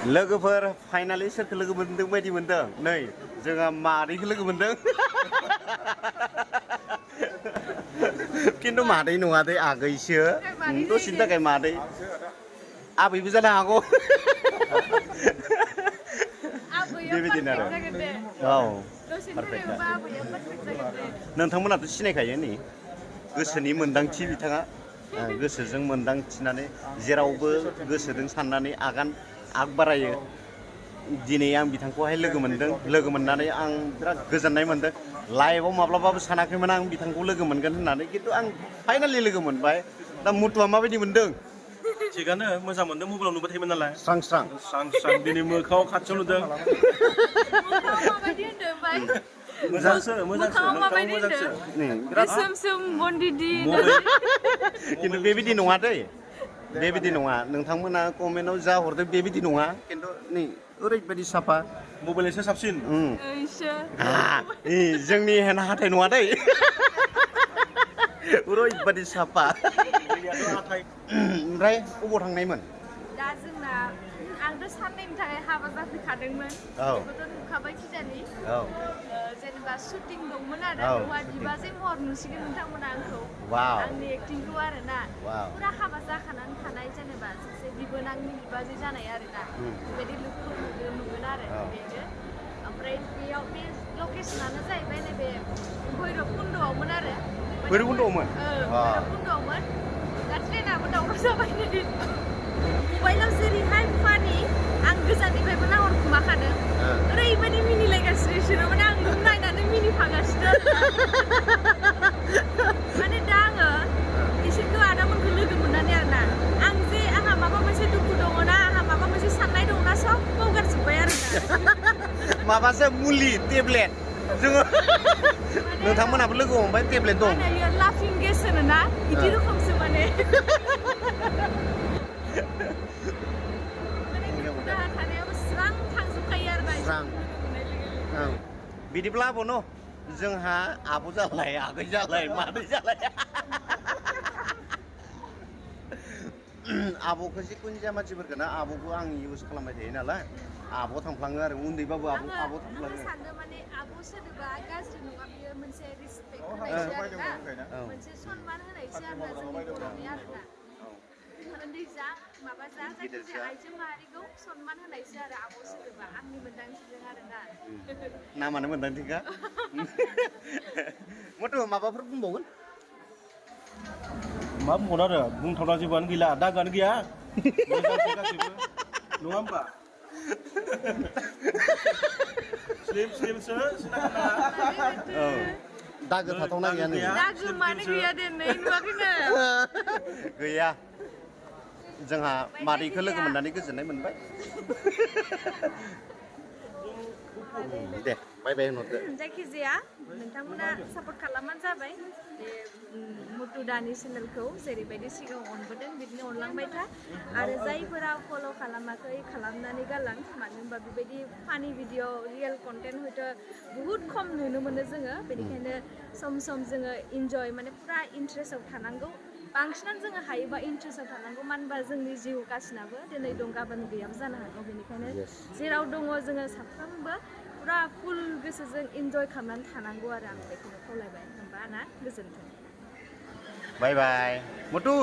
लोगोफोर फाइनालि सोरखौ लोगो मोनदों बायदि मोनदों नै जोंहा मादैखौ लोगो मोनदों खिन्थु मादै नङा दै आगैसो दसेनि थाखाय मादै आबैबो जानो हागौ बेबायदिनो आरो औ पारफेक्ट नोंथांमोनाथ' सिनायखायो नै गोसोनि मोन्दांथि बिथाङा गोसोजों मोन्दांथिनानै जेरावबो गोसोजों साननानै आग बारायो दिनै आं बिथांखौहाय लोगो मोनदों लोगो मोननानै आं बिराद गोजोननाय मोनदों लाइफआव माब्लाबाबो सानाखैमोन आं बिथांखौ लोगो मोनगोन होननानै खिन्थु आं फाइनालि लोगो मोनबाय दा मुथुआ माबायदि मोनदों थिगानो मोजां मोनदों मबाइलाव नुबाय थायोमोन नालाय स्रां स्रां स्रां दिनै मोखाङाव खाथियाव नुदों मोजांसो खिन्थु बेबायदि नङा दै बेबायदि नङा नोंथांमोना कमेन्टआव जा हरदों बेबायदि नङा खिन्थु नै ओरैबायदि साफा मबाइल एसे साबसिन जोंनि हेना हाथाय नङा दै ओरैबायदि साफा ओमफ्राय अबाव थांनायमोन दा जोंना आंथ' साननैनि थाखाय हाबा जाफैखादोंमोन बेखौथ' नुखाबाय खिजानि जेनेबा शुटिं दंमोन आरो बेवहाय बिबाजै महर नुसिगोन नोंथांमोना आंखौ आंनि एक्टिंखौ आरो ना फुरा हाबा जाखानानै थानाय जेनेबा सासे बिबोनांनि बिबाजै जानाय आरो ना बेबायदि लुकखौ नुगोन आरो बेनो ओमफ्राय बेयाव बे लकेसनानो जाहैबाय नैबे भैरबकुन्द'आवमोन आरो भैरबकुन्द'आवमोन भैरबकुन्द'आवमोन दा ट्रेनाबो दावराव जाबाय नै मबाइलाव जेरैहाय फानि आं गोजाननिफ्रायबो नाहरखुमाखादों ओरैबायदि मिनिलायगासिनो बिसोरो माने आं नायनानै मिनिफागासिनो माने दा आङो बिसोरखौ आदामोनखौ लोगो मोननानै आरोना आं जे आंहा माबा मोनसे दुखु दङना आंहा माबा मोनसे साननाय दङना सब बावगारजोब्बाय आरोना माबासो मुलि टेब्लेट जोङो नोंथांमोनाबो लोगो हमबाय टेब्लेट दं लाफिं गेस होनोना बिदि रोखोमसो माने बिदिब्ला आब' न जोंहा आब' जालाय आगै जालाय मादै जालाय आब'खौ जिखुनु जाया मानसिफोरखौ ना आब'खौ आं इउज खालामबाय थायो नालाय आब' थांफ्लाङो आरो उन्दैबाबो आब' थांफ्लाङो सानदों माने आब' सोदोबा गाज्रि नङा बियो मोनसे रिसपेक्ट होनायसो आरोना मोनसे सनमान होनायसो आरोना जोंनि बर'नि आरोना उन्दै जा माबा जा जायखिजाया आइजो माहारिखौ सनमान होनायसो आरो आब' सोदोबा आंनि मोन्दांथिजों आरोना नामानो मोन्दांथिखा मथु माबाफोर बुंबावगोन मा बुंबावनो आरो बुंथावना जेबोआनो गैला दागानो गैया मोजांसो गासैबो नङा होमबा स्लिमसो दागो थाथावना गैया नै दागो मानो गैया दे नै नुवाखैनो गैया जोंहा मादैखौ लोगो मोननानै गोजोननाय मोनबाय दे बाय बाय होनहरदो जायखिजाया नोंथांमोना सापर्ट खालामबानो जाबाय बे मुथु दानि चेनेलखौ जेरैबायदि सिगाङाव अनबोदों बिदिनो अनलांबाय था आरो जायफोरा फल' खालामाखै खालामनानै गालां मानो होनबा बेबायदि फानि भिडिअ रियेल कन्टेन्ट हयथ' बुहुत खम नुनो मोनो जोङो बेनिखायनो सम सम जोङो इन्जय माने फुरा इन्ट्रेस्टआव थानांगौ बांसिनानो जोङो हायोबा इन्ट्रेस्टआव थानांगौ मानो होनबा जोंनि जिउ गासिनाबो दिनै दं गाबोन गैयाबो जानो हागौ बेनिखायनो जेराव दङ जोङो साफ्रोमबो फुरा फुल गोसोजों इन्जय खालामनानै थानांगौ आरो आं बेखौनो खावलायबाय होनबा ना गोजोन्थों बाय बाय मुथु